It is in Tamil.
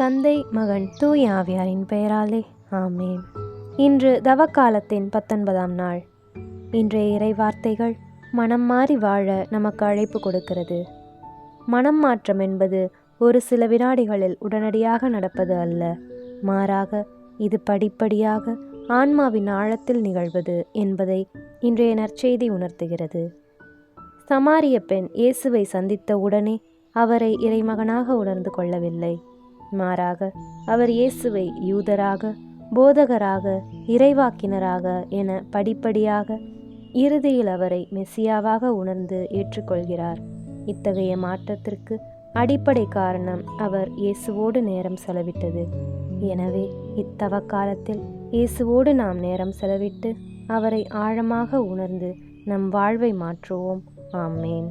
தந்தை, மகன், தூய ஆவியாரின் பெயராலே ஆமேன். இன்று தவக்காலத்தின் 19ஆம் நாள். இன்றைய இறைவார்த்தைகள் மனம் மாறி வாழ நமக்கு அழைப்பு கொடுக்கிறது. மனம் மாற்றம் என்பது ஒரு சில வினாடிகளில் உடனடியாக நடப்பது அல்ல. மாறாக இது படிப்படியாக ஆன்மாவின் ஆழத்தில் நிகழ்வது என்பதை இன்றைய நற்செய்தி உணர்த்துகிறது. சமாரிய பெண் இயேசுவை சந்தித்த உடனே அவரை இறைமகனாக உணர்ந்து கொள்ளவில்லை. மாறாக அவர் இயேசுவை யூதராக, போதகராக, இறைவாக்கினராக என படிப்படியாக இறுதியில் அவரை மெசியாவாக உணர்ந்து ஏற்றுக்கொள்கிறார். இத்தகைய மாற்றத்திற்கு அடிப்படை காரணம் அவர் இயேசுவோடு நேரம் செலவிட்டது. எனவே இத்தவக்காலத்தில் இயேசுவோடு நாம் நேரம் செலவிட்டு அவரை ஆழமாக உணர்ந்து நம் வாழ்வை மாற்றுவோம். ஆமேன்.